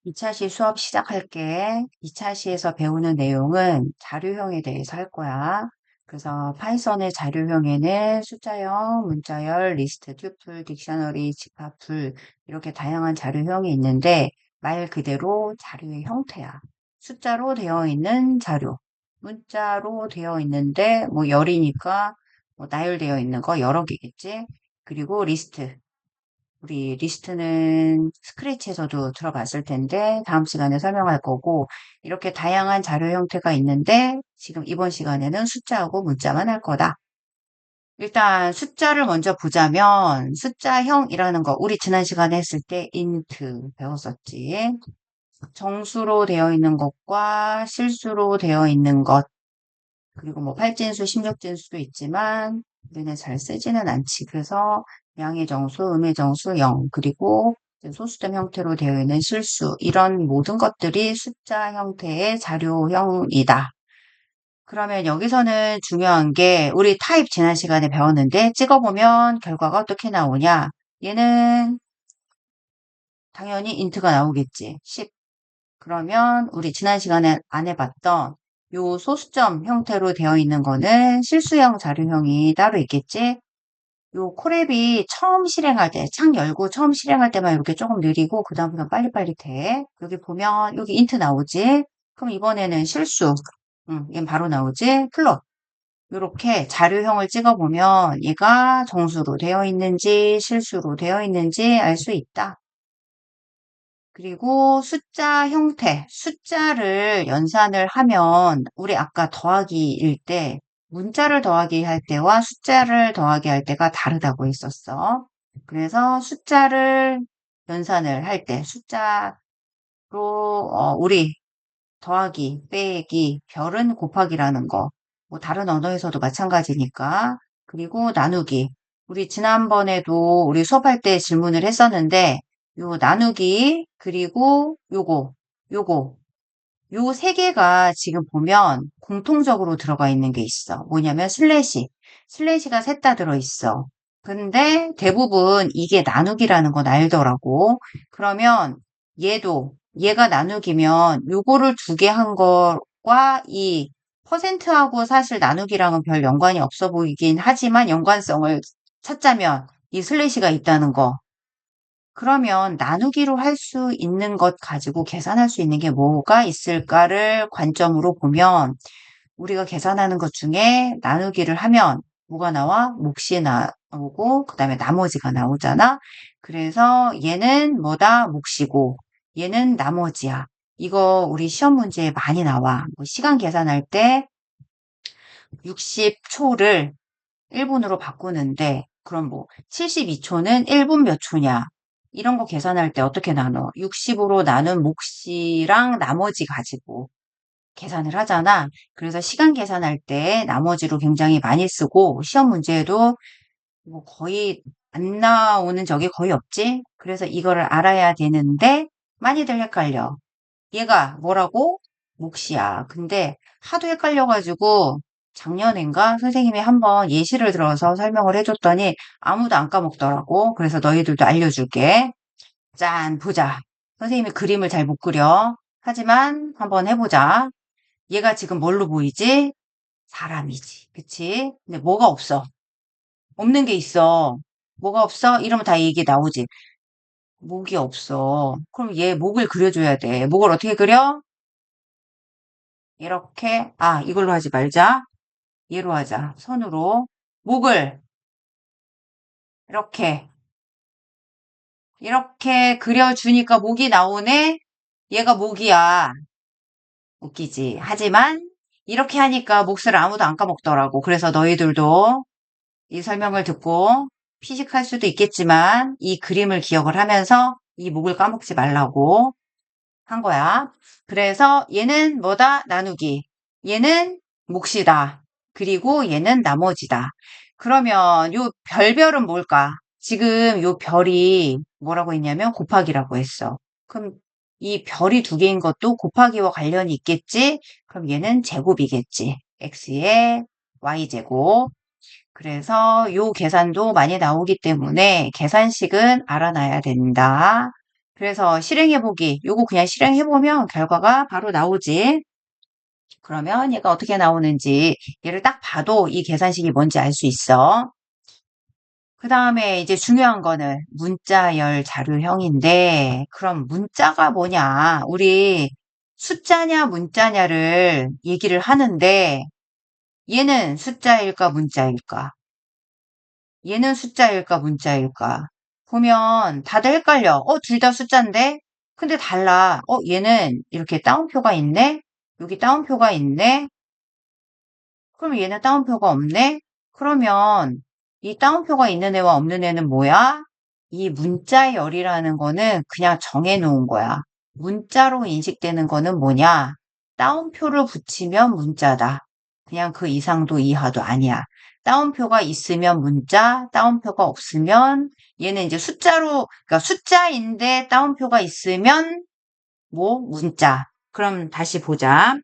2차 시 수업 시작할게. 2차 시에서 배우는 내용은 자료형에 대해서 할 거야. 그래서 파이썬의 자료형에는 숫자형, 문자열, 리스트, 튜플, 딕셔너리, 집합풀 이렇게 다양한 자료형이 있는데 말 그대로 자료의 형태야. 숫자로 되어 있는 자료, 문자로 되어 있는데 뭐 열이니까 뭐 나열되어 있는 거 여러 개겠지. 그리고 리스트. 우리 리스트는 스크래치에서도 들어봤을 텐데 다음 시간에 설명할 거고 이렇게 다양한 자료 형태가 있는데 지금 이번 시간에는 숫자하고 문자만 할 거다. 일단 숫자를 먼저 보자면 숫자형이라는 거 우리 지난 시간에 했을 때 int 배웠었지. 정수로 되어 있는 것과 실수로 되어 있는 것 그리고 뭐 팔진수, 심적진수도 있지만 우리는 잘 쓰지는 않지. 그래서 양의 정수, 음의 정수 0, 그리고 소수점 형태로 되어 있는 실수 이런 모든 것들이 숫자 형태의 자료형이다. 그러면 여기서는 중요한 게 우리 타입 지난 시간에 배웠는데 찍어보면 결과가 어떻게 나오냐. 얘는 당연히 인트가 나오겠지. 10. 그러면 우리 지난 시간에 안 해봤던 요 소수점 형태로 되어 있는 거는 실수형 자료형이 따로 있겠지? 요 코랩이 처음 실행할 때, 창 열고 처음 실행할 때만 이렇게 조금 느리고 그다음부터 빨리빨리 돼. 여기 보면 여기 인트 나오지? 그럼 이번에는 실수. 얘는 바로 나오지? 플롯. 이렇게 자료형을 찍어보면 얘가 정수로 되어 있는지 실수로 되어 있는지 알 수 있다. 그리고 숫자 형태, 숫자를 연산을 하면 우리 아까 더하기일 때 문자를 더하기 할 때와 숫자를 더하기 할 때가 다르다고 했었어. 그래서 숫자를 연산을 할 때 숫자로 우리 더하기, 빼기, 별은 곱하기라는 거. 뭐 다른 언어에서도 마찬가지니까. 그리고 나누기. 우리 지난번에도 우리 수업할 때 질문을 했었는데 요 나누기 그리고 요거 요 세 개가 지금 보면 공통적으로 들어가 있는 게 있어. 뭐냐면 슬래시가 셋 다 들어있어. 근데 대부분 이게 나누기라는 건 알더라고. 그러면 얘가 나누기면 요거를 두 개 한 거와 이 퍼센트하고 사실 나누기랑은 별 연관이 없어 보이긴 하지만 연관성을 찾자면 이 슬래시가 있다는 거. 그러면 나누기로 할 수 있는 것 가지고 계산할 수 있는 게 뭐가 있을까를 관점으로 보면 우리가 계산하는 것 중에 나누기를 하면 뭐가 나와? 몫이 나오고 그 다음에 나머지가 나오잖아. 그래서 얘는 뭐다? 몫이고 얘는 나머지야. 이거 우리 시험 문제에 많이 나와. 뭐 시간 계산할 때 60초를 1분으로 바꾸는데 그럼 뭐 72초는 1분 몇 초냐? 이런 거 계산할 때 어떻게 나눠? 60으로 나눈 몫이랑 나머지 가지고 계산을 하잖아. 그래서 시간 계산할 때 나머지로 굉장히 많이 쓰고 시험 문제에도 뭐 거의 안 나오는 적이 거의 없지. 그래서 이거를 알아야 되는데 많이들 헷갈려. 얘가 뭐라고? 몫이야. 근데 하도 헷갈려가지고 작년인가 선생님이 한번 예시를 들어서 설명을 해줬더니 아무도 안 까먹더라고. 그래서 너희들도 알려줄게. 짠, 보자. 선생님이 그림을 잘 못 그려. 하지만 한번 해보자. 얘가 지금 뭘로 보이지? 사람이지. 그치? 근데 뭐가 없어? 없는 게 있어. 뭐가 없어? 이러면 다 얘기 나오지. 목이 없어. 그럼 얘 목을 그려줘야 돼. 목을 어떻게 그려? 이렇게, 이걸로 하지 말자. 얘로 하자. 선으로. 목을 이렇게, 이렇게 그려주니까 목이 나오네? 얘가 목이야. 웃기지. 하지만 이렇게 하니까 몫을 아무도 안 까먹더라고. 그래서 너희들도 이 설명을 듣고 피식할 수도 있겠지만 이 그림을 기억을 하면서 이 목을 까먹지 말라고 한 거야. 그래서 얘는 뭐다? 나누기. 얘는 몫이다. 그리고 얘는 나머지다. 그러면 요 별별은 뭘까? 지금 요 별이 뭐라고 했냐면 곱하기라고 했어. 그럼 이 별이 두 개인 것도 곱하기와 관련이 있겠지? 그럼 얘는 제곱이겠지. x의 y제곱. 그래서 요 계산도 많이 나오기 때문에 계산식은 알아놔야 된다. 그래서 실행해보기. 요거 그냥 실행해보면 결과가 바로 나오지. 그러면 얘가 어떻게 나오는지 얘를 딱 봐도 이 계산식이 뭔지 알 수 있어. 그 다음에 이제 중요한 거는 문자열 자료형인데, 그럼 문자가 뭐냐? 우리 숫자냐 문자냐를 얘기를 하는데, 얘는 숫자일까 문자일까? 얘는 숫자일까 문자일까? 보면 다들 헷갈려. 둘 다 숫자인데? 근데 달라. 얘는 이렇게 따옴표가 있네? 여기 따옴표가 있네? 그럼 얘는 따옴표가 없네? 그러면 이 따옴표가 있는 애와 없는 애는 뭐야? 이 문자열이라는 거는 그냥 정해놓은 거야. 문자로 인식되는 거는 뭐냐? 따옴표를 붙이면 문자다. 그냥 그 이상도 이하도 아니야. 따옴표가 있으면 문자, 따옴표가 없으면 얘는 이제 숫자로, 그러니까 숫자인데 따옴표가 있으면 뭐? 문자. 그럼 다시 보자.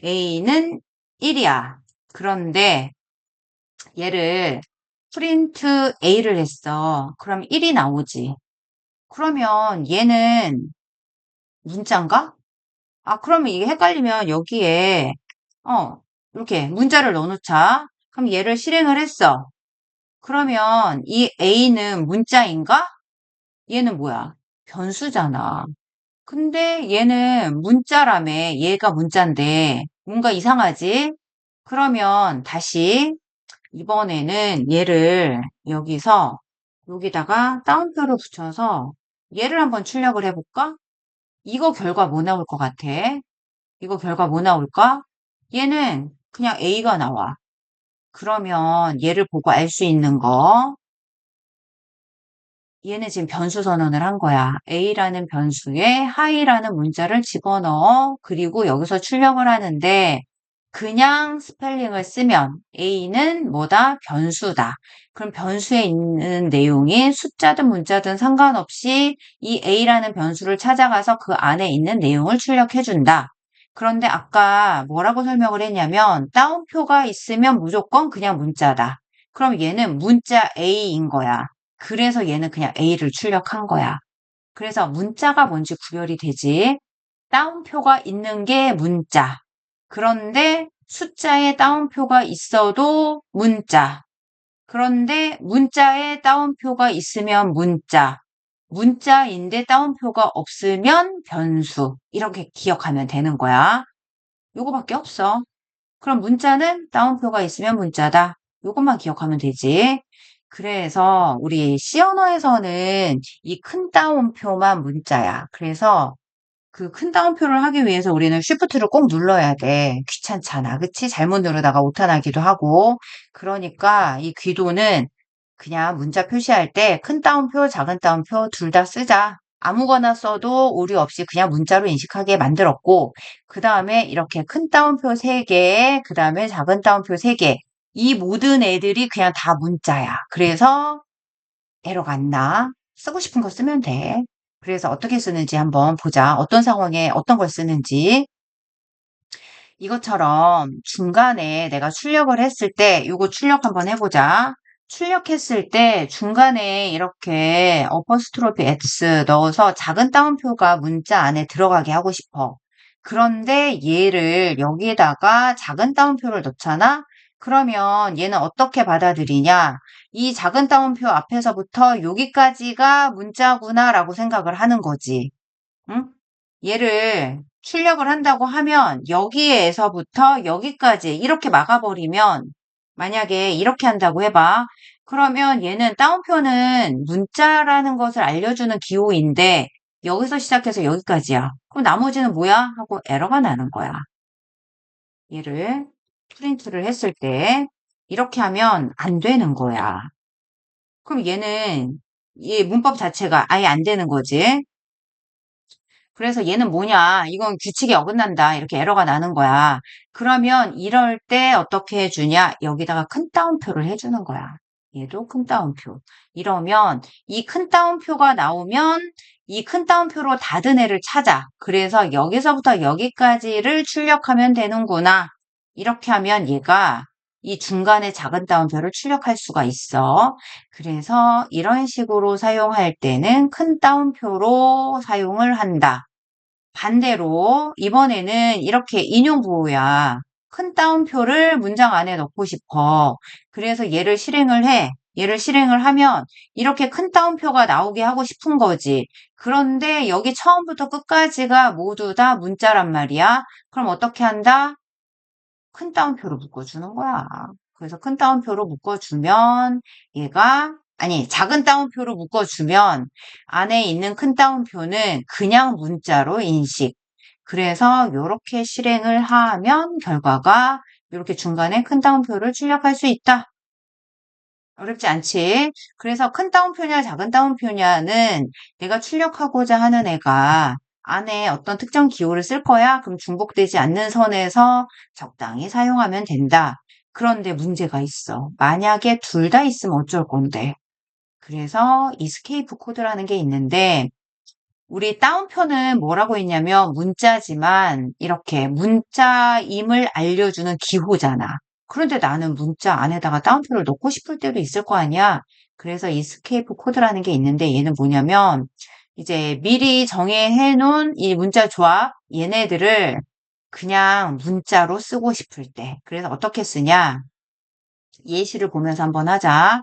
A는 1이야. 그런데 얘를 프린트 A를 했어. 그럼 1이 나오지. 그러면 얘는 문자인가? 그러면 이게 헷갈리면 여기에 이렇게 문자를 넣어놓자. 그럼 얘를 실행을 했어. 그러면 이 A는 문자인가? 얘는 뭐야? 변수잖아. 근데 얘는 문자라며. 얘가 문자인데 뭔가 이상하지? 그러면 다시 이번에는 얘를 여기다가 따옴표를 붙여서 얘를 한번 출력을 해볼까? 이거 결과 뭐 나올 것 같아? 이거 결과 뭐 나올까? 얘는 그냥 A가 나와. 그러면 얘를 보고 알 수 있는 거, 얘는 지금 변수 선언을 한 거야. A라는 변수에 hi라는 문자를 집어넣어. 그리고 여기서 출력을 하는데 그냥 스펠링을 쓰면 A는 뭐다? 변수다. 그럼 변수에 있는 내용이 숫자든 문자든 상관없이 이 A라는 변수를 찾아가서 그 안에 있는 내용을 출력해준다. 그런데 아까 뭐라고 설명을 했냐면 따옴표가 있으면 무조건 그냥 문자다. 그럼 얘는 문자 A인 거야. 그래서 얘는 그냥 A를 출력한 거야. 그래서 문자가 뭔지 구별이 되지. 따옴표가 있는 게 문자. 그런데 숫자에 따옴표가 있어도 문자. 그런데 문자에 따옴표가 있으면 문자. 문자인데 따옴표가 없으면 변수. 이렇게 기억하면 되는 거야. 요거밖에 없어. 그럼 문자는 따옴표가 있으면 문자다. 요것만 기억하면 되지. 그래서 우리 C 언어에서는 이 큰 따옴표만 문자야. 그래서 그 큰 따옴표를 하기 위해서 우리는 쉬프트를 꼭 눌러야 돼. 귀찮잖아. 그치? 잘못 누르다가 오타나기도 하고. 그러니까 이 귀도는 그냥 문자 표시할 때 큰 따옴표, 작은 따옴표 둘 다 쓰자. 아무거나 써도 오류 없이 그냥 문자로 인식하게 만들었고, 그 다음에 이렇게 큰 따옴표 3개, 그 다음에 작은 따옴표 3개. 이 모든 애들이 그냥 다 문자야. 그래서 에러가 안 나. 쓰고 싶은 거 쓰면 돼. 그래서 어떻게 쓰는지 한번 보자. 어떤 상황에 어떤 걸 쓰는지. 이것처럼 중간에 내가 출력을 했을 때 요거 출력 한번 해보자. 출력했을 때 중간에 이렇게 어퍼스트로피 X 넣어서 작은 따옴표가 문자 안에 들어가게 하고 싶어. 그런데 얘를 여기에다가 작은 따옴표를 넣잖아? 그러면 얘는 어떻게 받아들이냐? 이 작은 따옴표 앞에서부터 여기까지가 문자구나 라고 생각을 하는 거지. 응? 얘를 출력을 한다고 하면 여기에서부터 여기까지 이렇게 막아버리면 만약에 이렇게 한다고 해봐. 그러면 얘는 따옴표는 문자라는 것을 알려주는 기호인데 여기서 시작해서 여기까지야. 그럼 나머지는 뭐야? 하고 에러가 나는 거야. 얘를 프린트를 했을 때 이렇게 하면 안 되는 거야. 그럼 얘는 이 문법 자체가 아예 안 되는 거지. 그래서 얘는 뭐냐? 이건 규칙에 어긋난다. 이렇게 에러가 나는 거야. 그러면 이럴 때 어떻게 해주냐? 여기다가 큰 따옴표를 해주는 거야. 얘도 큰 따옴표. 이러면 이 큰 따옴표가 나오면 이 큰 따옴표로 닫은 애를 찾아. 그래서 여기서부터 여기까지를 출력하면 되는구나. 이렇게 하면 얘가 이 중간에 작은 따옴표를 출력할 수가 있어. 그래서 이런 식으로 사용할 때는 큰 따옴표로 사용을 한다. 반대로 이번에는 이렇게 인용 보호야. 큰 따옴표를 문장 안에 넣고 싶어. 그래서 얘를 실행을 해. 얘를 실행을 하면 이렇게 큰 따옴표가 나오게 하고 싶은 거지. 그런데 여기 처음부터 끝까지가 모두 다 문자란 말이야. 그럼 어떻게 한다? 큰 따옴표로 묶어주는 거야. 그래서 큰 따옴표로 묶어주면 얘가 아니 작은 따옴표로 묶어주면 안에 있는 큰 따옴표는 그냥 문자로 인식. 그래서 이렇게 실행을 하면 결과가 이렇게 중간에 큰 따옴표를 출력할 수 있다. 어렵지 않지? 그래서 큰 따옴표냐 작은 따옴표냐는 내가 출력하고자 하는 애가 안에 어떤 특정 기호를 쓸 거야? 그럼 중복되지 않는 선에서 적당히 사용하면 된다. 그런데 문제가 있어. 만약에 둘 다 있으면 어쩔 건데. 그래서 이스케이프 코드라는 게 있는데 우리 따옴표는 뭐라고 했냐면 문자지만 이렇게 문자임을 알려주는 기호잖아. 그런데 나는 문자 안에다가 따옴표를 넣고 싶을 때도 있을 거 아니야. 그래서 이스케이프 코드라는 게 있는데 얘는 뭐냐면 이제 미리 정해해 놓은 이 문자 조합 얘네들을 그냥 문자로 쓰고 싶을 때. 그래서 어떻게 쓰냐? 예시를 보면서 한번 하자.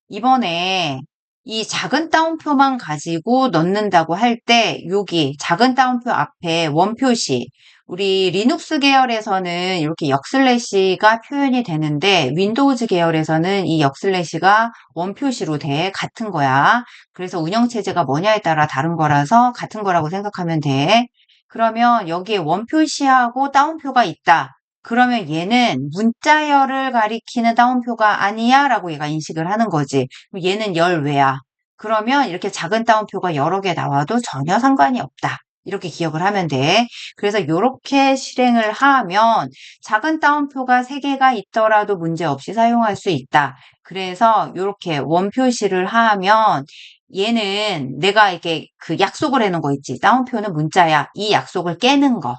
이번에 이 작은 따옴표만 가지고 넣는다고 할 때 여기 작은 따옴표 앞에 원표시 우리 리눅스 계열에서는 이렇게 역슬래시가 표현이 되는데 윈도우즈 계열에서는 이 역슬래시가 원표시로 돼 같은 거야. 그래서 운영체제가 뭐냐에 따라 다른 거라서 같은 거라고 생각하면 돼. 그러면 여기에 원표시하고 따옴표가 있다. 그러면 얘는 문자열을 가리키는 따옴표가 아니야 라고 얘가 인식을 하는 거지. 얘는 열외야. 그러면 이렇게 작은 따옴표가 여러 개 나와도 전혀 상관이 없다. 이렇게 기억을 하면 돼. 그래서 이렇게 실행을 하면 작은 따옴표가 3개가 있더라도 문제없이 사용할 수 있다. 그래서 이렇게 원표시를 하면 얘는 내가 이렇게 그 약속을 해놓은 거 있지. 따옴표는 문자야. 이 약속을 깨는 거.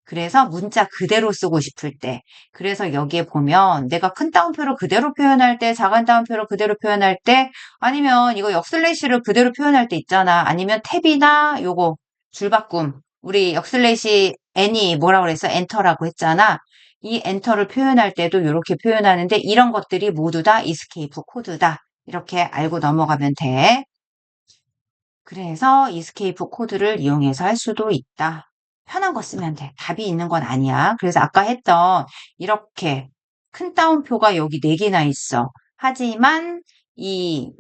그래서 문자 그대로 쓰고 싶을 때. 그래서 여기에 보면 내가 큰 따옴표를 그대로 표현할 때, 작은 따옴표를 그대로 표현할 때, 아니면 이거 역슬래시를 그대로 표현할 때 있잖아. 아니면 탭이나 요거 줄바꿈. 우리 역슬래시 n이 뭐라 그랬어? 엔터라고 했잖아. 이 엔터를 표현할 때도 이렇게 표현하는데 이런 것들이 모두 다 이스케이프 코드다. 이렇게 알고 넘어가면 돼. 그래서 이스케이프 코드를 이용해서 할 수도 있다. 편한 거 쓰면 돼. 답이 있는 건 아니야. 그래서 아까 했던 이렇게 큰 따옴표가 여기 4개나 있어. 하지만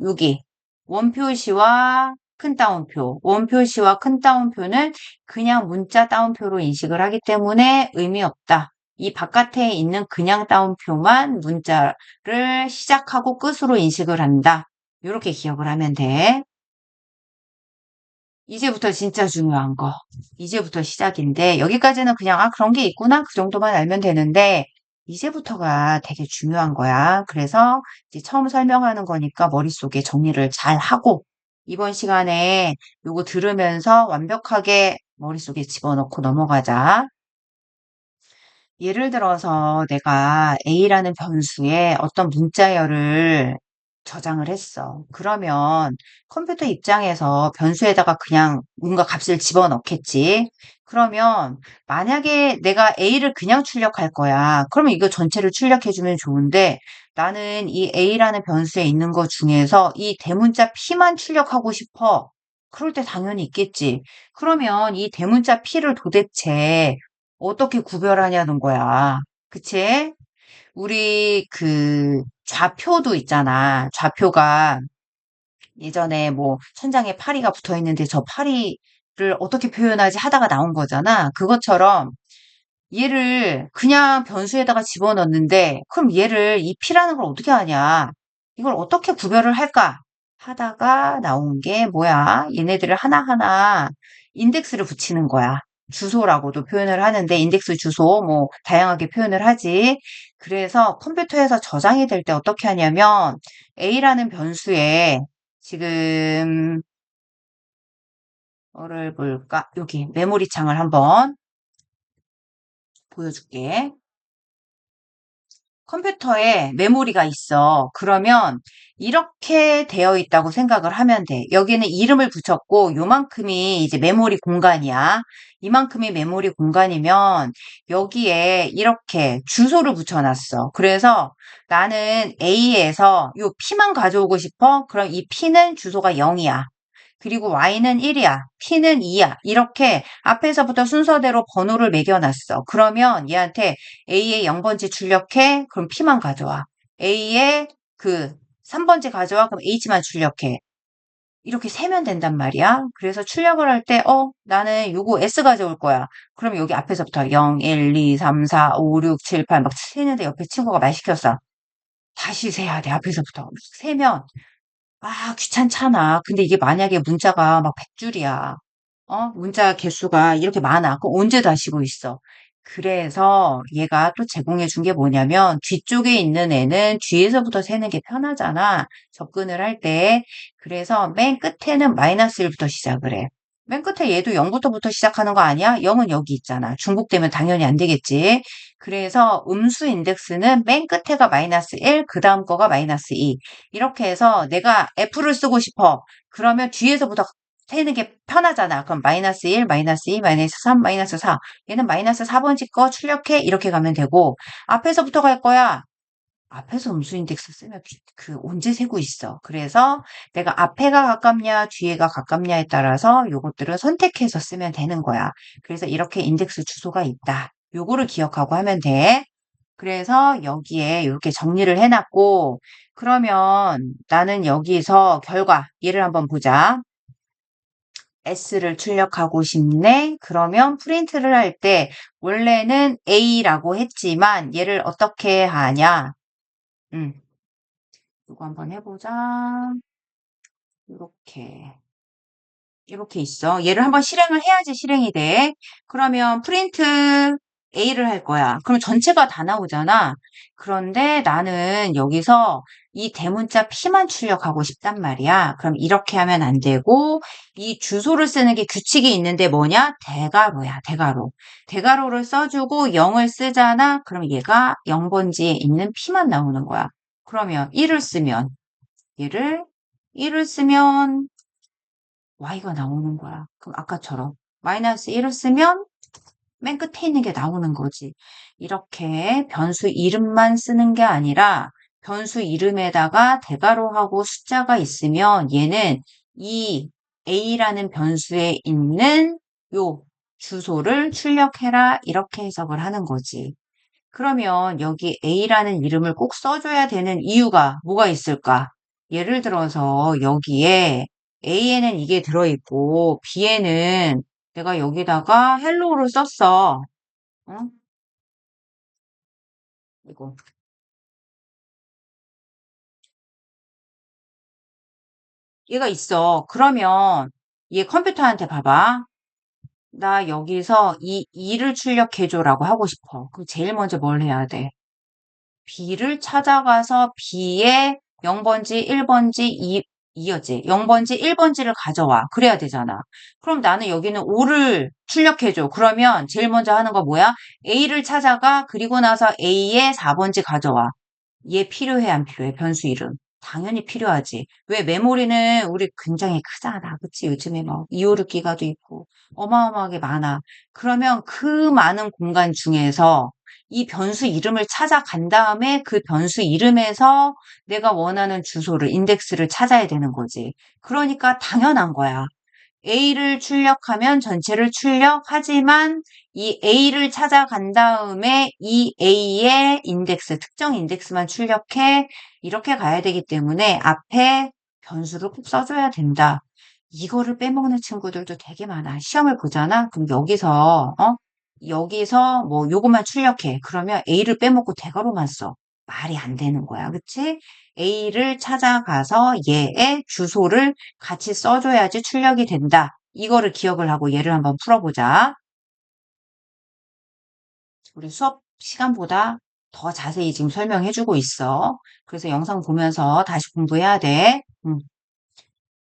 여기 원표시와 큰 따옴표, 원표시와 큰 따옴표는 그냥 문자 따옴표로 인식을 하기 때문에 의미 없다. 이 바깥에 있는 그냥 따옴표만 문자를 시작하고 끝으로 인식을 한다. 이렇게 기억을 하면 돼. 이제부터 진짜 중요한 거. 이제부터 시작인데, 여기까지는 그냥, 그런 게 있구나. 그 정도만 알면 되는데, 이제부터가 되게 중요한 거야. 그래서 이제 처음 설명하는 거니까 머릿속에 정리를 잘 하고, 이번 시간에 요거 들으면서 완벽하게 머릿속에 집어넣고 넘어가자. 예를 들어서 내가 A라는 변수에 어떤 문자열을 저장을 했어. 그러면 컴퓨터 입장에서 변수에다가 그냥 뭔가 값을 집어넣겠지. 그러면 만약에 내가 A를 그냥 출력할 거야. 그러면 이거 전체를 출력해주면 좋은데 나는 이 A라는 변수에 있는 것 중에서 이 대문자 P만 출력하고 싶어. 그럴 때 당연히 있겠지. 그러면 이 대문자 P를 도대체 어떻게 구별하냐는 거야. 그치? 우리 그 좌표도 있잖아. 좌표가 예전에 뭐 천장에 파리가 붙어 있는데 저 파리를 어떻게 표현하지 하다가 나온 거잖아. 그것처럼 얘를 그냥 변수에다가 집어넣는데 그럼 얘를 이 P라는 걸 어떻게 하냐? 이걸 어떻게 구별을 할까? 하다가 나온 게 뭐야? 얘네들을 하나하나 인덱스를 붙이는 거야. 주소라고도 표현을 하는데 인덱스 주소 뭐 다양하게 표현을 하지. 그래서 컴퓨터에서 저장이 될 때 어떻게 하냐면 A라는 변수에 지금 뭐를 볼까? 여기 메모리 창을 한번 보여줄게. 컴퓨터에 메모리가 있어. 그러면 이렇게 되어 있다고 생각을 하면 돼. 여기는 이름을 붙였고 요만큼이 이제 메모리 공간이야. 이만큼이 메모리 공간이면 여기에 이렇게 주소를 붙여놨어. 그래서 나는 A에서 요 P만 가져오고 싶어. 그럼 이 P는 주소가 0이야. 그리고 Y는 1이야. P는 2야. 이렇게 앞에서부터 순서대로 번호를 매겨놨어. 그러면 얘한테 A의 0번지 출력해. 그럼 P만 가져와. A의 그 3번지 가져와. 그럼 H만 출력해. 이렇게 세면 된단 말이야. 그래서 출력을 할 때, 나는 요거 S 가져올 거야. 그럼 여기 앞에서부터 0, 1, 2, 3, 4, 5, 6, 7, 8 막 세는데 옆에 친구가 말 시켰어. 다시 세야 돼. 앞에서부터. 세면 귀찮잖아. 근데 이게 만약에 문자가 막 100줄이야. 문자 개수가 이렇게 많아. 그럼 언제 다 쉬고 있어? 그래서 얘가 또 제공해 준 게 뭐냐면 뒤쪽에 있는 애는 뒤에서부터 세는 게 편하잖아. 접근을 할 때. 그래서 맨 끝에는 마이너스 1부터 시작을 해. 맨 끝에 얘도 0부터부터 시작하는 거 아니야? 0은 여기 있잖아. 중복되면 당연히 안 되겠지. 그래서 음수 인덱스는 맨 끝에가 마이너스 1, 그 다음 거가 마이너스 2. 이렇게 해서 내가 F를 쓰고 싶어. 그러면 뒤에서부터 세는 게 편하잖아. 그럼 마이너스 1, 마이너스 2, 마이너스 3, 마이너스 4. 얘는 마이너스 4번지 거 출력해. 이렇게 가면 되고, 앞에서부터 갈 거야. 앞에서 음수 인덱스 쓰면 언제 세고 있어. 그래서 내가 앞에가 가깝냐, 뒤에가 가깝냐에 따라서 요것들을 선택해서 쓰면 되는 거야. 그래서 이렇게 인덱스 주소가 있다. 요거를 기억하고 하면 돼. 그래서 여기에 이렇게 정리를 해놨고, 그러면 나는 여기서 결과, 얘를 한번 보자. S를 출력하고 싶네. 그러면 프린트를 할 때 원래는 A라고 했지만 얘를 어떻게 하냐? 이거 한번 해보자. 이렇게 있어. 얘를 한번 실행을 해야지 실행이 돼. 그러면 프린트 A를 할 거야. 그럼 전체가 다 나오잖아. 그런데 나는 여기서 이 대문자 P만 출력하고 싶단 말이야. 그럼 이렇게 하면 안 되고 이 주소를 쓰는 게 규칙이 있는데 뭐냐? 대괄호야, 대괄호. 대괄호를 써주고 0을 쓰잖아. 그럼 얘가 0번지에 있는 P만 나오는 거야. 그러면 1을 쓰면 얘를 1을 쓰면 y가 나오는 거야. 그럼 아까처럼 마이너스 1을 쓰면 맨 끝에 있는 게 나오는 거지. 이렇게 변수 이름만 쓰는 게 아니라 변수 이름에다가 대괄호하고 숫자가 있으면 얘는 이 a라는 변수에 있는 요 주소를 출력해라 이렇게 해석을 하는 거지. 그러면 여기 a라는 이름을 꼭 써줘야 되는 이유가 뭐가 있을까? 예를 들어서 여기에 A에는 이게 들어있고 B에는 내가 여기다가 헬로우를 썼어. 어? 이거. 얘가 있어. 그러면 얘 컴퓨터한테 봐봐. 나 여기서 이 2를 출력해줘라고 하고 싶어. 그럼 제일 먼저 뭘 해야 돼? B를 찾아가서 B의 0번지, 1번지, 2였지. 0번지, 1번지를 가져와. 그래야 되잖아. 그럼 나는 여기는 5를 출력해줘. 그러면 제일 먼저 하는 거 뭐야? A를 찾아가. 그리고 나서 A의 4번지 가져와. 얘 필요해, 안 필요해? 변수 이름. 당연히 필요하지. 왜 메모리는 우리 굉장히 크잖아. 그치? 요즘에 뭐 256기가도 있고 어마어마하게 많아. 그러면 그 많은 공간 중에서 이 변수 이름을 찾아간 다음에 그 변수 이름에서 내가 원하는 주소를, 인덱스를 찾아야 되는 거지. 그러니까 당연한 거야. A를 출력하면 전체를 출력하지만 이 A를 찾아간 다음에 이 A의 인덱스, 특정 인덱스만 출력해. 이렇게 가야 되기 때문에 앞에 변수를 꼭 써줘야 된다. 이거를 빼먹는 친구들도 되게 많아. 시험을 보잖아? 그럼 여기서 뭐 요것만 출력해. 그러면 A를 빼먹고 대괄호만 써. 말이 안 되는 거야. 그치? A를 찾아가서 얘의 주소를 같이 써줘야지 출력이 된다. 이거를 기억을 하고 얘를 한번 풀어보자. 우리 수업 시간보다 더 자세히 지금 설명해주고 있어. 그래서 영상 보면서 다시 공부해야 돼.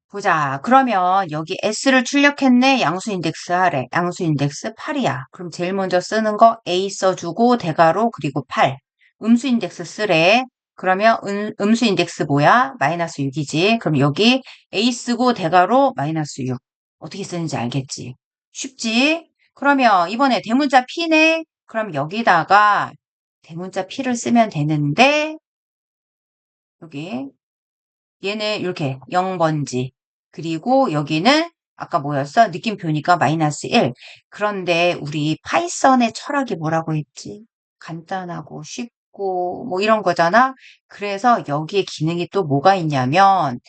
보자. 그러면 여기 S를 출력했네. 양수 인덱스 하래. 양수 인덱스 8이야. 그럼 제일 먼저 쓰는 거 A 써주고 대괄호 그리고 8. 음수 인덱스 쓰래. 그러면 음수 인덱스 뭐야? 마이너스 6이지. 그럼 여기 A 쓰고 대괄호 마이너스 6. 어떻게 쓰는지 알겠지? 쉽지? 그러면 이번에 대문자 P네? 그럼 여기다가 대문자 P를 쓰면 되는데 여기 얘는 이렇게 0번지. 그리고 여기는 아까 뭐였어? 느낌표니까 마이너스 1. 그런데 우리 파이썬의 철학이 뭐라고 했지? 간단하고 쉽고 뭐 이런 거잖아. 그래서 여기에 기능이 또 뭐가 있냐면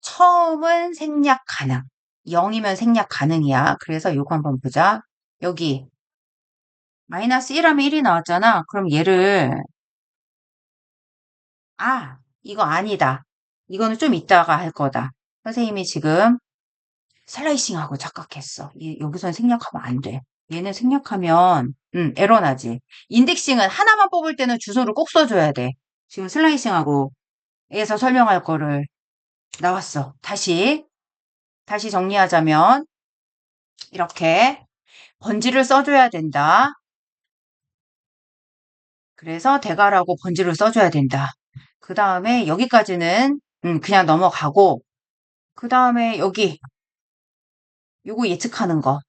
처음은 생략 가능. 0이면 생략 가능이야. 그래서 요거 한번 보자. 여기 마이너스 1 하면 1이 나왔잖아. 그럼 얘를 이거 아니다. 이거는 좀 이따가 할 거다. 선생님이 지금 슬라이싱하고 착각했어. 여기서는 생략하면 안 돼. 얘는 생략하면 에러 나지. 인덱싱은 하나만 뽑을 때는 주소를 꼭 써줘야 돼. 지금 슬라이싱하고 에서 설명할 거를 나왔어. 다시 정리하자면 이렇게 번지를 써줘야 된다. 그래서 대괄하고 번지를 써줘야 된다. 그 다음에 여기까지는 그냥 넘어가고 그 다음에 여기 요거 예측하는 거.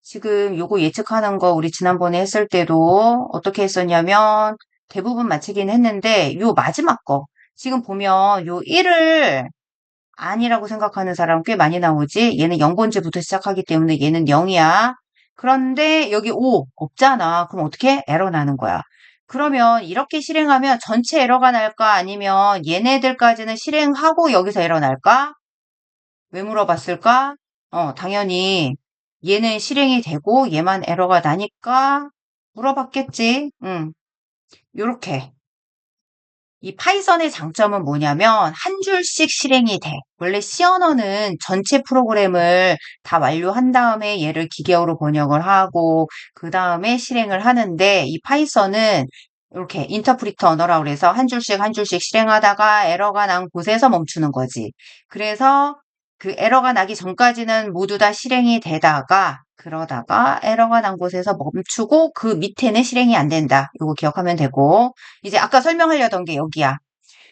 지금 요거 예측하는 거 우리 지난번에 했을 때도 어떻게 했었냐면 대부분 맞히긴 했는데 요 마지막 거. 지금 보면 요 1을 아니라고 생각하는 사람 꽤 많이 나오지? 얘는 0번째부터 시작하기 때문에 얘는 0이야. 그런데 여기 5 없잖아. 그럼 어떻게? 에러 나는 거야. 그러면 이렇게 실행하면 전체 에러가 날까? 아니면 얘네들까지는 실행하고 여기서 에러 날까? 왜 물어봤을까? 당연히 얘는 실행이 되고 얘만 에러가 나니까 물어봤겠지. 요렇게. 이 파이썬의 장점은 뭐냐면 한 줄씩 실행이 돼. 원래 C 언어는 전체 프로그램을 다 완료한 다음에 얘를 기계어로 번역을 하고 그 다음에 실행을 하는데 이 파이썬은 이렇게 인터프리터 언어라고 그래서 한 줄씩 한 줄씩 실행하다가 에러가 난 곳에서 멈추는 거지. 그래서 그 에러가 나기 전까지는 모두 다 실행이 되다가 그러다가 에러가 난 곳에서 멈추고 그 밑에는 실행이 안 된다. 이거 기억하면 되고 이제 아까 설명하려던 게 여기야.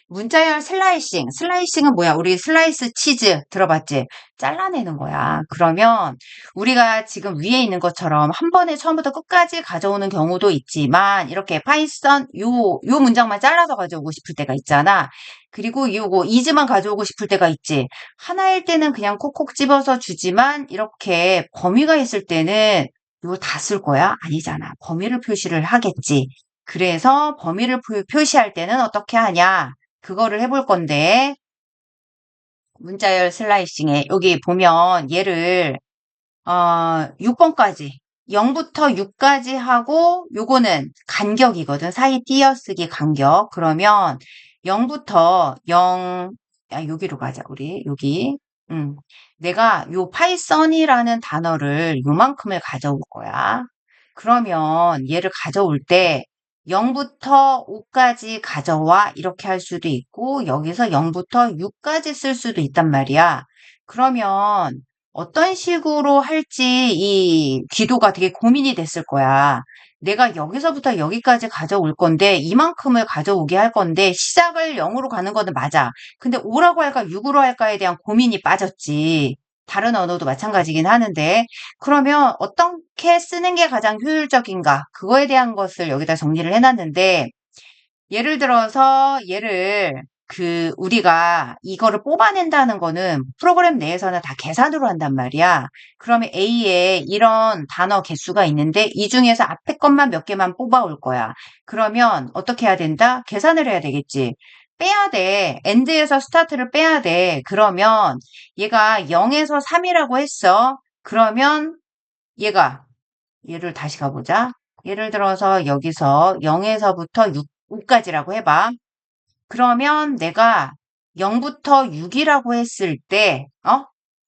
문자열 슬라이싱. 슬라이싱은 뭐야? 우리 슬라이스 치즈 들어봤지? 잘라내는 거야. 그러면 우리가 지금 위에 있는 것처럼 한 번에 처음부터 끝까지 가져오는 경우도 있지만 이렇게 파이썬 요 문장만 잘라서 가져오고 싶을 때가 있잖아. 그리고 요거 이즈만 가져오고 싶을 때가 있지. 하나일 때는 그냥 콕콕 집어서 주지만 이렇게 범위가 있을 때는 이거 다 쓸 거야? 아니잖아. 범위를 표시를 하겠지. 그래서 범위를 표시할 때는 어떻게 하냐? 그거를 해볼 건데 문자열 슬라이싱에 여기 보면 얘를 6번까지 0부터 6까지 하고 요거는 간격이거든. 사이 띄어쓰기 간격. 그러면 0부터 0 여기로 가자. 우리 여기 내가 요 파이썬이라는 단어를 요만큼을 가져올 거야. 그러면 얘를 가져올 때 0부터 5까지 가져와 이렇게 할 수도 있고 여기서 0부터 6까지 쓸 수도 있단 말이야. 그러면 어떤 식으로 할지 이 기도가 되게 고민이 됐을 거야. 내가 여기서부터 여기까지 가져올 건데 이만큼을 가져오게 할 건데 시작을 0으로 가는 거는 맞아. 근데 5라고 할까 6으로 할까에 대한 고민이 빠졌지. 다른 언어도 마찬가지긴 하는데 그러면 어떻게 쓰는 게 가장 효율적인가? 그거에 대한 것을 여기다 정리를 해놨는데 예를 들어서 얘를 우리가 이거를 뽑아낸다는 거는 프로그램 내에서는 다 계산으로 한단 말이야. 그러면 A에 이런 단어 개수가 있는데 이 중에서 앞에 것만 몇 개만 뽑아올 거야. 그러면 어떻게 해야 된다? 계산을 해야 되겠지. 빼야 돼. end에서 스타트를 빼야 돼. 그러면 얘가 0에서 3이라고 했어. 그러면 얘를 다시 가보자. 예를 들어서 여기서 0에서부터 5까지라고 해봐. 그러면 내가 0부터 6이라고 했을 때,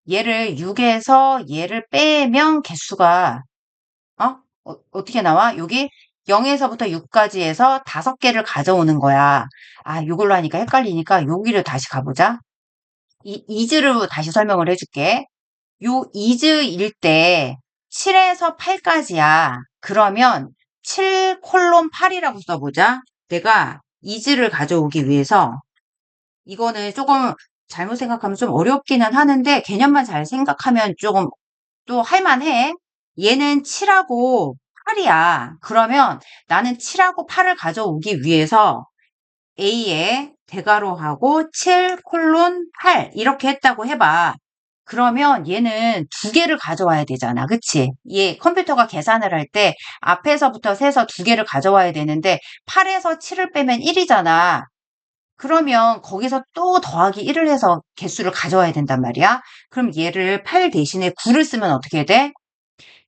얘를 6에서 얘를 빼면 개수가, 어떻게 나와? 여기 0에서부터 6까지 해서 5개를 가져오는 거야. 이걸로 하니까 헷갈리니까 여기를 다시 가보자. 이즈로 다시 설명을 해줄게. 요 이즈일 때 7에서 8까지야. 그러면 7 콜론 8이라고 써보자. 내가 이즈를 가져오기 위해서 이거는 조금 잘못 생각하면 좀 어렵기는 하는데 개념만 잘 생각하면 조금 또 할만해. 얘는 7하고 8이야. 그러면 나는 7하고 8을 가져오기 위해서 A에 대괄호하고 7 콜론 8 이렇게 했다고 해봐. 그러면 얘는 두 개를 가져와야 되잖아. 그치? 얘 컴퓨터가 계산을 할 때 앞에서부터 세서 두 개를 가져와야 되는데 8에서 7을 빼면 1이잖아. 그러면 거기서 또 더하기 1을 해서 개수를 가져와야 된단 말이야. 그럼 얘를 8 대신에 9를 쓰면 어떻게 돼?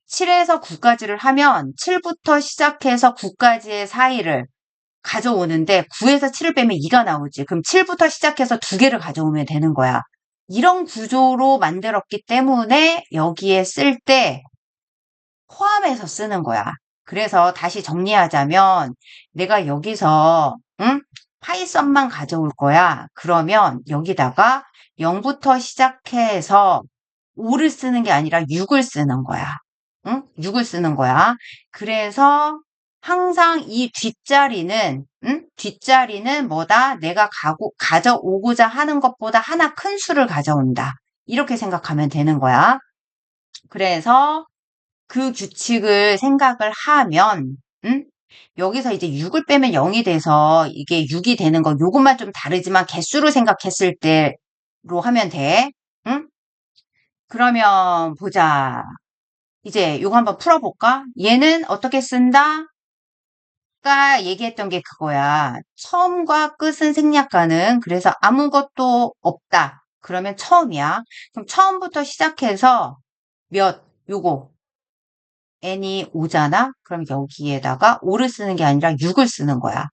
7에서 9까지를 하면 7부터 시작해서 9까지의 사이를 가져오는데 9에서 7을 빼면 2가 나오지. 그럼 7부터 시작해서 두 개를 가져오면 되는 거야. 이런 구조로 만들었기 때문에 여기에 쓸 때 포함해서 쓰는 거야. 그래서 다시 정리하자면 내가 여기서 파이썬만 가져올 거야. 그러면 여기다가 0부터 시작해서 5를 쓰는 게 아니라 6을 쓰는 거야. 응? 6을 쓰는 거야. 그래서 항상 이 뒷자리는 뭐다? 내가 가져오고자 하는 것보다 하나 큰 수를 가져온다. 이렇게 생각하면 되는 거야. 그래서 그 규칙을 생각을 하면, 여기서 이제 6을 빼면 0이 돼서 이게 6이 되는 거, 요것만 좀 다르지만 개수로 생각했을 때로 하면 돼. 응? 그러면 보자. 이제 요거 한번 풀어볼까? 얘는 어떻게 쓴다? 아까 얘기했던 게 그거야. 처음과 끝은 생략 가능. 그래서 아무것도 없다. 그러면 처음이야. 그럼 처음부터 시작해서 요거 n이 5잖아? 그럼 여기에다가 5를 쓰는 게 아니라 6을 쓰는 거야.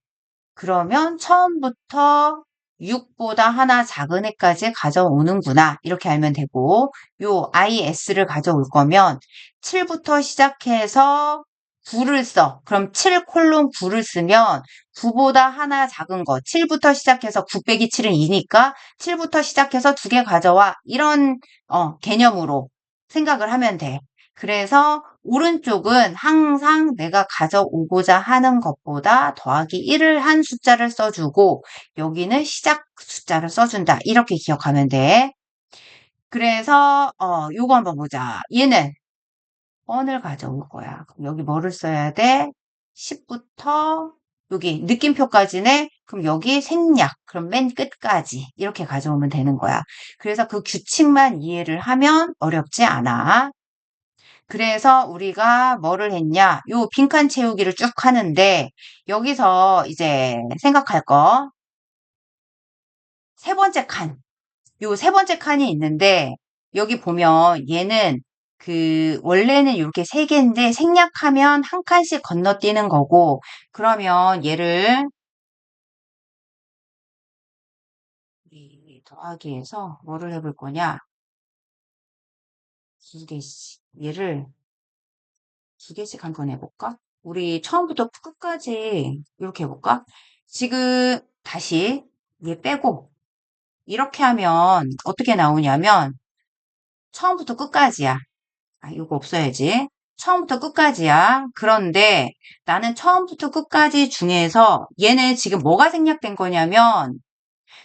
그러면 처음부터 6보다 하나 작은 애까지 가져오는구나. 이렇게 알면 되고, 요 is를 가져올 거면 7부터 시작해서 9를 써. 그럼 7 콜론 9를 쓰면 9보다 하나 작은 거, 7부터 시작해서 9 빼기 7은 2니까 7부터 시작해서 두 개 가져와. 이런 개념으로 생각을 하면 돼. 그래서 오른쪽은 항상 내가 가져오고자 하는 것보다 더하기 1을 한 숫자를 써주고 여기는 시작 숫자를 써준다. 이렇게 기억하면 돼. 그래서 요거 한번 보자. 얘는 on을 가져올 거야. 그럼 여기 뭐를 써야 돼? 10부터 여기 느낌표까지네. 그럼 여기 생략. 그럼 맨 끝까지 이렇게 가져오면 되는 거야. 그래서 그 규칙만 이해를 하면 어렵지 않아. 그래서 우리가 뭐를 했냐? 요 빈칸 채우기를 쭉 하는데 여기서 이제 생각할 거 세 번째 칸. 요 세 번째 칸이 있는데 여기 보면 얘는 원래는 이렇게 세 개인데 생략하면 한 칸씩 건너뛰는 거고 그러면 얘를 우리 더하기해서 뭐를 해볼 거냐? 두 개씩. 얘를 두 개씩 한번 해볼까? 우리 처음부터 끝까지 이렇게 해볼까? 지금 다시 얘 빼고 이렇게 하면 어떻게 나오냐면 처음부터 끝까지야. 아, 이거 없어야지. 처음부터 끝까지야. 그런데 나는 처음부터 끝까지 중에서 얘는 지금 뭐가 생략된 거냐면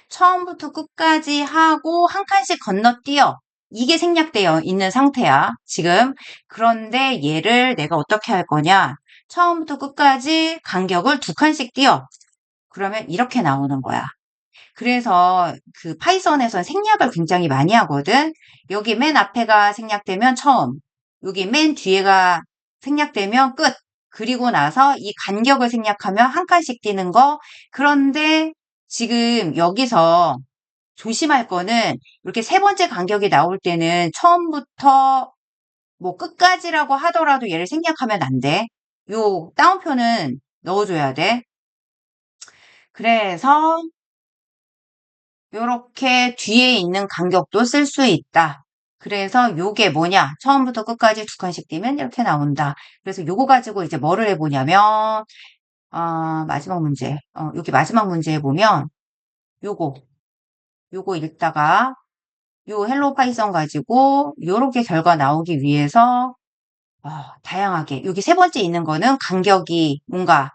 처음부터 끝까지 하고 한 칸씩 건너뛰어. 이게 생략되어 있는 상태야, 지금. 그런데 얘를 내가 어떻게 할 거냐? 처음부터 끝까지 간격을 두 칸씩 띄어. 그러면 이렇게 나오는 거야. 그래서 그 파이썬에서는 생략을 굉장히 많이 하거든. 여기 맨 앞에가 생략되면 처음, 여기 맨 뒤에가 생략되면 끝. 그리고 나서 이 간격을 생략하면 한 칸씩 띄는 거. 그런데 지금 여기서 조심할 거는 이렇게 세 번째 간격이 나올 때는 처음부터 뭐 끝까지라고 하더라도 얘를 생략하면 안 돼. 요 따옴표는 넣어줘야 돼. 그래서 요렇게 뒤에 있는 간격도 쓸 수 있다. 그래서 요게 뭐냐? 처음부터 끝까지 두 칸씩 띄면 이렇게 나온다. 그래서 요거 가지고 이제 뭐를 해보냐면, 마지막 문제. 여기 마지막 문제에 보면, 요거, 요거 읽다가, 요 헬로 파이썬 가지고, 요렇게 결과 나오기 위해서, 다양하게. 여기 세 번째 있는 거는 간격이 뭔가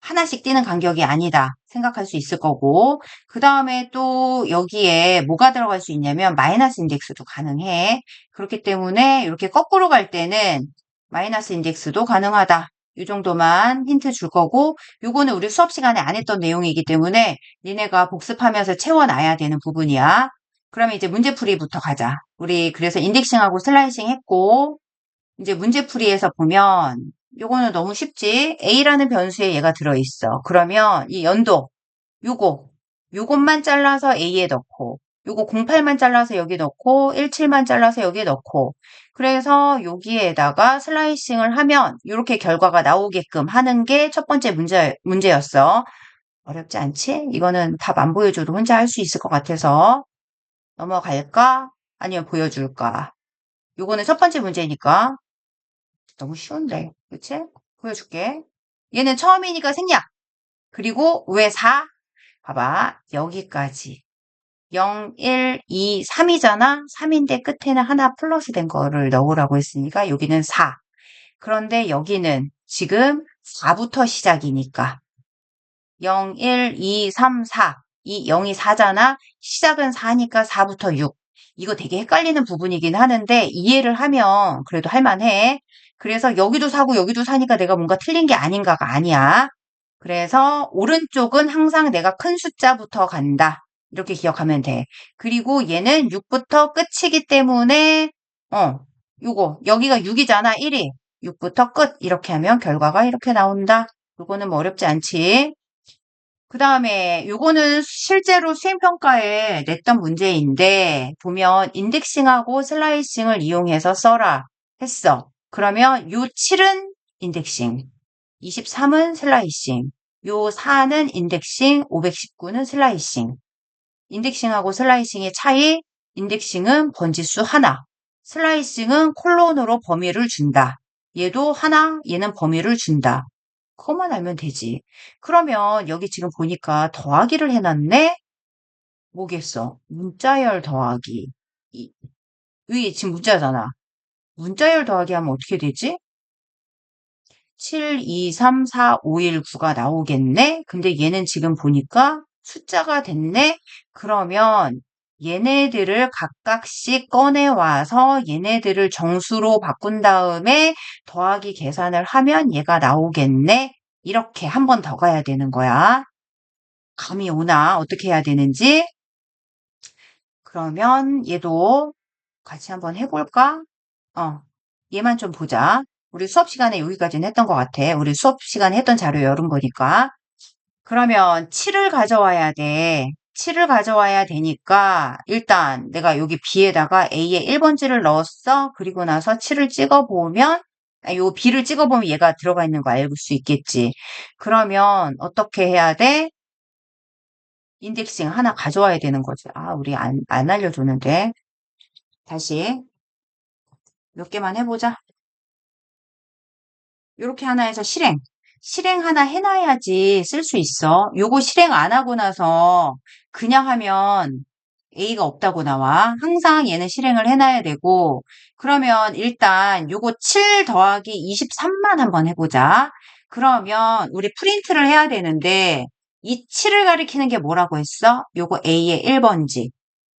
하나씩 뛰는 간격이 아니다 생각할 수 있을 거고, 그 다음에 또 여기에 뭐가 들어갈 수 있냐면 마이너스 인덱스도 가능해. 그렇기 때문에 이렇게 거꾸로 갈 때는 마이너스 인덱스도 가능하다. 이 정도만 힌트 줄 거고, 요거는 우리 수업 시간에 안 했던 내용이기 때문에 니네가 복습하면서 채워놔야 되는 부분이야. 그러면 이제 문제풀이부터 가자. 우리 그래서 인덱싱하고 슬라이싱 했고, 이제 문제풀이에서 보면 요거는 너무 쉽지. A라는 변수에 얘가 들어있어. 그러면 이 연도 요거 요것만 잘라서 A에 넣고, 요거 08만 잘라서 여기 넣고, 17만 잘라서 여기 넣고, 그래서 여기에다가 슬라이싱을 하면 이렇게 결과가 나오게끔 하는 게 첫 번째 문제였어. 어렵지 않지? 이거는 답 안 보여줘도 혼자 할 수 있을 것 같아서 넘어갈까? 아니면 보여줄까? 요거는 첫 번째 문제니까 너무 쉬운데, 그치? 보여줄게. 얘는 처음이니까 생략. 그리고 왜 4? 봐봐. 여기까지. 0, 1, 2, 3이잖아? 3인데 끝에는 하나 플러스 된 거를 넣으라고 했으니까 여기는 4. 그런데 여기는 지금 4부터 시작이니까 0, 1, 2, 3, 4. 이 0이 4잖아? 시작은 4니까 4부터 6. 이거 되게 헷갈리는 부분이긴 하는데 이해를 하면 그래도 할만해. 그래서 여기도 4고 여기도 4니까 내가 뭔가 틀린 게 아닌가가 아니야. 그래서 오른쪽은 항상 내가 큰 숫자부터 간다. 이렇게 기억하면 돼. 그리고 얘는 6부터 끝이기 때문에 요거 여기가 6이잖아. 1이 6부터 끝 이렇게 하면 결과가 이렇게 나온다. 요거는 뭐 어렵지 않지. 그 다음에 요거는 실제로 수행평가에 냈던 문제인데 보면 인덱싱하고 슬라이싱을 이용해서 써라 했어. 그러면 요 7은 인덱싱, 23은 슬라이싱, 요 4는 인덱싱, 519는 슬라이싱. 인덱싱하고 슬라이싱의 차이, 인덱싱은 번지수 하나, 슬라이싱은 콜론으로 범위를 준다. 얘도 하나, 얘는 범위를 준다. 그것만 알면 되지. 그러면 여기 지금 보니까 더하기를 해놨네? 뭐겠어? 문자열 더하기. 위 지금 문자잖아. 문자열 더하기 하면 어떻게 되지? 7, 2, 3, 4, 5, 1, 9가 나오겠네? 근데 얘는 지금 보니까 숫자가 됐네? 그러면 얘네들을 각각씩 꺼내와서 얘네들을 정수로 바꾼 다음에 더하기 계산을 하면 얘가 나오겠네? 이렇게 한 번 더 가야 되는 거야. 감이 오나? 어떻게 해야 되는지? 그러면 얘도 같이 한번 해볼까? 얘만 좀 보자. 우리 수업 시간에 여기까지는 했던 것 같아. 우리 수업 시간에 했던 자료 열은 거니까. 그러면 7을 가져와야 돼. 7을 가져와야 되니까 일단 내가 여기 B에다가 A에 1번지를 넣었어. 그리고 나서 7을 찍어보면 요 B를 찍어보면 얘가 들어가 있는 거 알 수 있겠지. 그러면 어떻게 해야 돼? 인덱싱 하나 가져와야 되는 거지. 우리 안 알려줬는데. 다시 몇 개만 해보자. 이렇게 하나 해서 실행. 실행 하나 해놔야지 쓸 수 있어. 요거 실행 안 하고 나서 그냥 하면 A가 없다고 나와. 항상 얘는 실행을 해놔야 되고, 그러면 일단 요거 7 더하기 23만 한번 해보자. 그러면 우리 프린트를 해야 되는데, 이 7을 가리키는 게 뭐라고 했어? 요거 A의 1번지.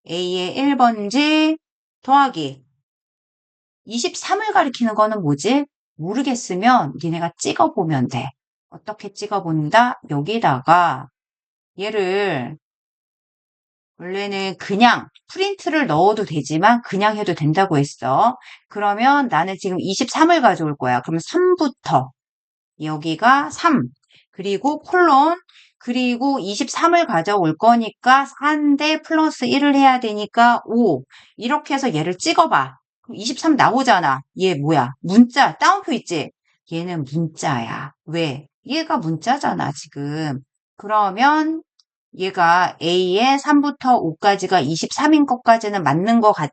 A의 1번지 더하기 23을 가리키는 거는 뭐지? 모르겠으면 니네가 찍어보면 돼. 어떻게 찍어본다? 여기다가 얘를 원래는 그냥 프린트를 넣어도 되지만 그냥 해도 된다고 했어. 그러면 나는 지금 23을 가져올 거야. 그러면 3부터 여기가 3 그리고 콜론 그리고 23을 가져올 거니까 4인데 플러스 1을 해야 되니까 5 이렇게 해서 얘를 찍어봐. 그럼 23 나오잖아. 얘 뭐야? 문자 따옴표 있지? 얘는 문자야. 왜? 얘가 문자잖아 지금. 그러면 얘가 A의 3부터 5까지가 23인 것까지는 맞는 것 같아.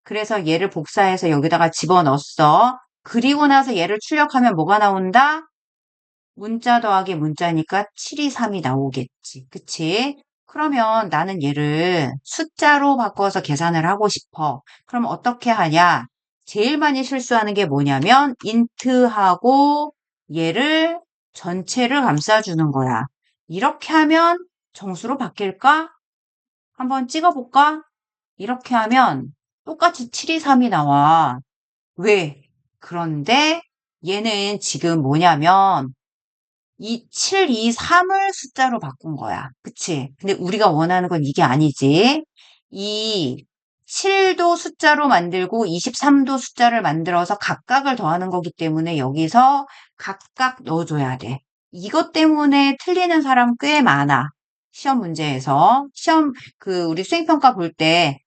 그래서 얘를 복사해서 여기다가 집어넣었어. 그리고 나서 얘를 출력하면 뭐가 나온다? 문자 더하기 문자니까 723이 나오겠지. 그치? 그러면 나는 얘를 숫자로 바꿔서 계산을 하고 싶어. 그럼 어떻게 하냐? 제일 많이 실수하는 게 뭐냐면 int하고 얘를 전체를 감싸주는 거야. 이렇게 하면 정수로 바뀔까? 한번 찍어볼까? 이렇게 하면 똑같이 723이 나와. 왜? 그런데 얘는 지금 뭐냐면 이 7, 2, 3을 숫자로 바꾼 거야. 그치? 근데 우리가 원하는 건 이게 아니지. 이 7도 숫자로 만들고 23도 숫자를 만들어서 각각을 더하는 거기 때문에 여기서 각각 넣어줘야 돼. 이것 때문에 틀리는 사람 꽤 많아. 시험 문제에서. 우리 수행평가 볼 때,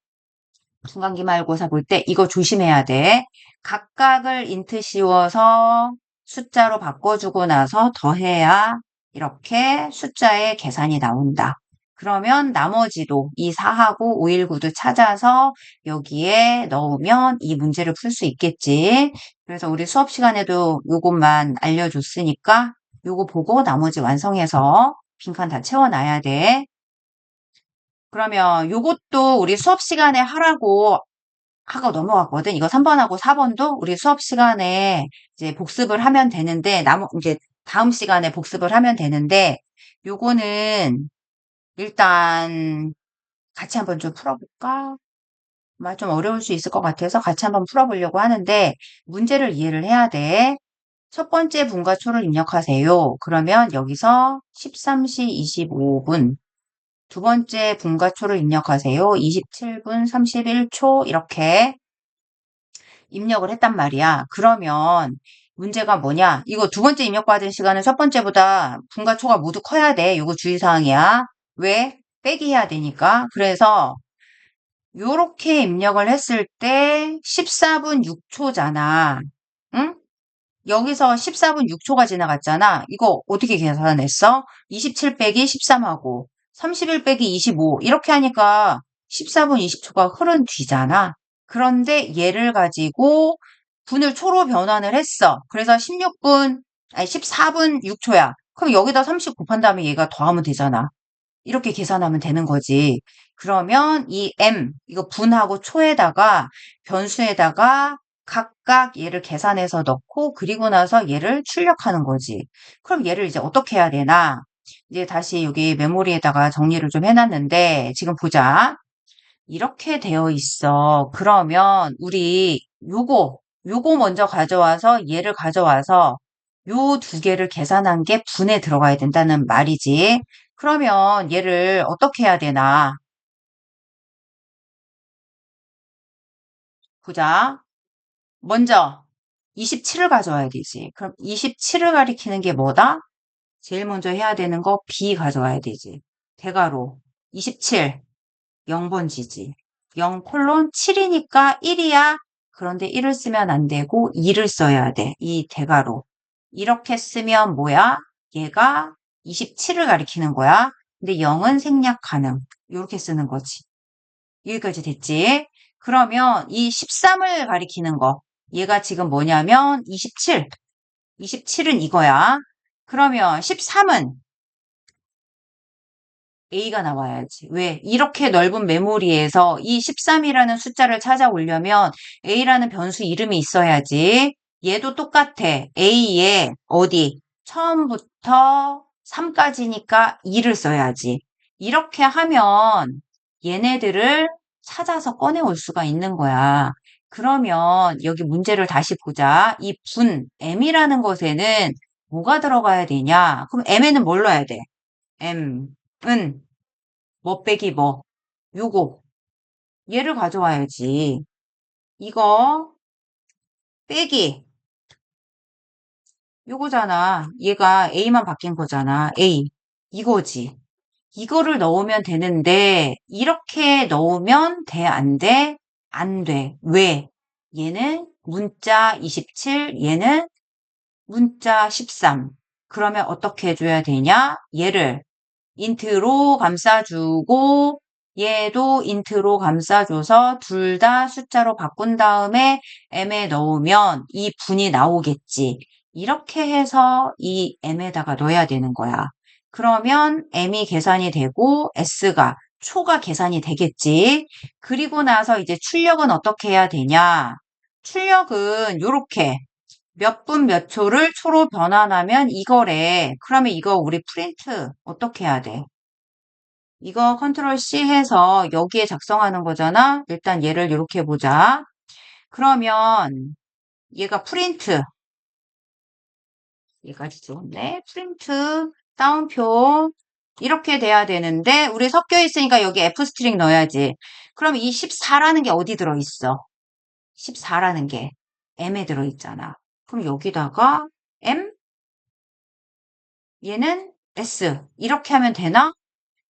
중간기말고사 볼 때 이거 조심해야 돼. 각각을 인트 씌워서 숫자로 바꿔주고 나서 더해야 이렇게 숫자의 계산이 나온다. 그러면 나머지도 이 4하고 519도 찾아서 여기에 넣으면 이 문제를 풀 수 있겠지. 그래서 우리 수업 시간에도 요것만 알려줬으니까 요거 보고 나머지 완성해서 빈칸 다 채워놔야 돼. 그러면 요것도 우리 수업 시간에 하라고 하고 넘어갔거든. 이거 3번하고 4번도 우리 수업 시간에 이제 복습을 하면 되는데, 이제 다음 시간에 복습을 하면 되는데, 요거는 일단 같이 한번 좀 풀어볼까? 아마 좀 어려울 수 있을 것 같아서 같이 한번 풀어보려고 하는데, 문제를 이해를 해야 돼. 첫 번째 분과 초를 입력하세요. 그러면 여기서 13시 25분. 두 번째 분과 초를 입력하세요. 27분 31초. 이렇게 입력을 했단 말이야. 그러면 문제가 뭐냐? 이거 두 번째 입력받은 시간은 첫 번째보다 분과 초가 모두 커야 돼. 이거 주의사항이야. 왜? 빼기 해야 되니까. 그래서 요렇게 입력을 했을 때 14분 6초잖아. 응? 여기서 14분 6초가 지나갔잖아. 이거 어떻게 계산했어? 27 빼기 13하고 31 빼기 25 이렇게 하니까 14분 20초가 흐른 뒤잖아. 그런데 얘를 가지고 분을 초로 변환을 했어. 그래서 14분 6초야. 그럼 여기다 30 곱한 다음에 얘가 더하면 되잖아. 이렇게 계산하면 되는 거지. 그러면 이 m, 이거 분하고 초에다가 변수에다가 각각 얘를 계산해서 넣고 그리고 나서 얘를 출력하는 거지. 그럼 얘를 이제 어떻게 해야 되나? 이제 다시 여기 메모리에다가 정리를 좀 해놨는데 지금 보자. 이렇게 되어 있어. 그러면 우리 요거 먼저 가져와서 얘를 가져와서 요 두 개를 계산한 게 분에 들어가야 된다는 말이지. 그러면 얘를 어떻게 해야 되나? 보자. 먼저 27을 가져와야 되지. 그럼 27을 가리키는 게 뭐다? 제일 먼저 해야 되는 거 B 가져와야 되지. 대괄호 27 0번지지. 0 콜론 7이니까 1이야. 그런데 1을 쓰면 안 되고 2를 써야 돼. 이 대괄호. 이렇게 쓰면 뭐야? 얘가 27을 가리키는 거야. 근데 0은 생략 가능. 이렇게 쓰는 거지. 여기까지 됐지? 그러면 이 13을 가리키는 거. 얘가 지금 뭐냐면 27. 27은 이거야. 그러면 13은 A가 나와야지. 왜? 이렇게 넓은 메모리에서 이 13이라는 숫자를 찾아오려면 A라는 변수 이름이 있어야지. 얘도 똑같아. A에 어디? 처음부터 3까지니까 2를 써야지. 이렇게 하면 얘네들을 찾아서 꺼내올 수가 있는 거야. 그러면 여기 문제를 다시 보자. 이 분, M이라는 것에는 뭐가 들어가야 되냐? 그럼 M에는 뭘 넣어야 돼? M은 뭐 빼기 뭐 요거 얘를 가져와야지. 이거 빼기 요거잖아. 얘가 A만 바뀐 거잖아. A 이거지. 이거를 넣으면 되는데 이렇게 넣으면 돼, 안 돼? 안 돼. 왜? 얘는 문자 27, 얘는 문자 13. 그러면 어떻게 해줘야 되냐? 얘를 인트로 감싸주고 얘도 인트로 감싸줘서 둘 다 숫자로 바꾼 다음에 m에 넣으면 이 분이 나오겠지. 이렇게 해서 이 m에다가 넣어야 되는 거야. 그러면 m이 계산이 되고 s가 초가 계산이 되겠지. 그리고 나서 이제 출력은 어떻게 해야 되냐? 출력은 요렇게 몇 분 몇 초를 초로 변환하면 이거래. 그러면 이거 우리 프린트 어떻게 해야 돼? 이거 컨트롤 C 해서 여기에 작성하는 거잖아. 일단 얘를 이렇게 보자. 그러면 얘가 프린트, 얘까지 좋은데 프린트 따옴표 이렇게 돼야 되는데 우리 섞여 있으니까 여기 F 스트링 넣어야지. 그럼 이 14라는 게 어디 들어있어? 14라는 게 M에 들어있잖아. 그럼 여기다가 M, 얘는 S 이렇게 하면 되나?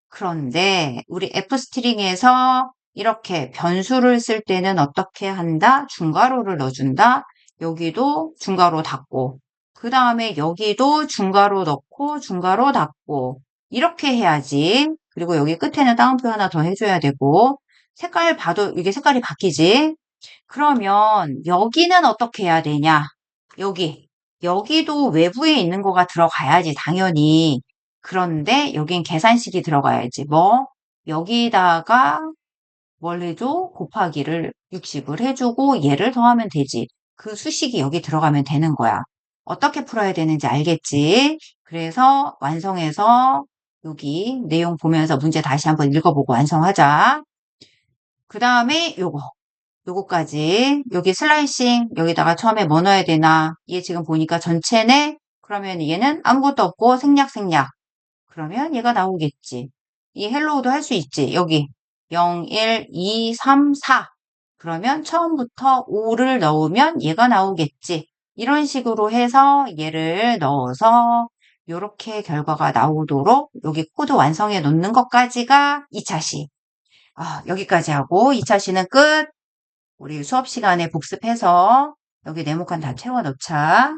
그런데 우리 F 스트링에서 이렇게 변수를 쓸 때는 어떻게 한다? 중괄호를 넣어준다. 여기도 중괄호 닫고 그 다음에 여기도 중괄호 넣고 중괄호 닫고 이렇게 해야지. 그리고 여기 끝에는 따옴표 하나 더 해줘야 되고 색깔 봐도 이게 색깔이 바뀌지. 그러면 여기는 어떻게 해야 되냐? 여기도 외부에 있는 거가 들어가야지 당연히. 그런데 여긴 계산식이 들어가야지. 뭐 여기다가 뭘 해줘? 곱하기를 60을 해주고 얘를 더하면 되지. 그 수식이 여기 들어가면 되는 거야. 어떻게 풀어야 되는지 알겠지? 그래서 완성해서 여기 내용 보면서 문제 다시 한번 읽어보고 완성하자. 그 다음에 요거까지 여기 슬라이싱 여기다가 처음에 뭐 넣어야 되나? 얘 지금 보니까 전체네? 그러면 얘는 아무것도 없고 생략 그러면 얘가 나오겠지. 이 헬로우도 할 수 있지. 여기 0, 1, 2, 3, 4 그러면 처음부터 5를 넣으면 얘가 나오겠지. 이런 식으로 해서 얘를 넣어서 이렇게 결과가 나오도록 여기 코드 완성해 놓는 것까지가 2차 시. 여기까지 하고 2차 시는 끝. 우리 수업 시간에 복습해서 여기 네모칸 다 채워 넣자.